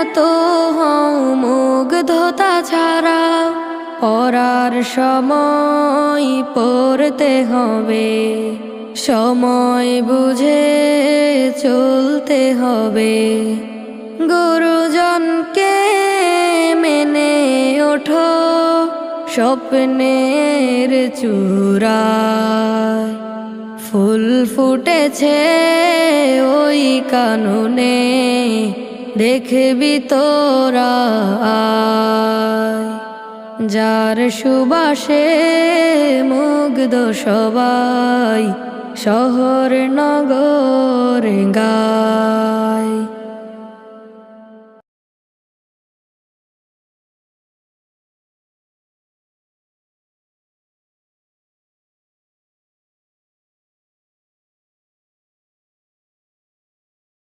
মতো হও মুগ্ধতা ছাড়া, পড়ার সময় পড়তে হবে, সময় বুঝে চলতে হবে। গুরুজনকে মেনে ওঠো স্বপ্নের চূড়ায়, ফুল ফুটেছে ওই কাননে দেখবি তোরা আয়। যার সুবাসে মুগ্ধ সবাই, শহর নগর গায়।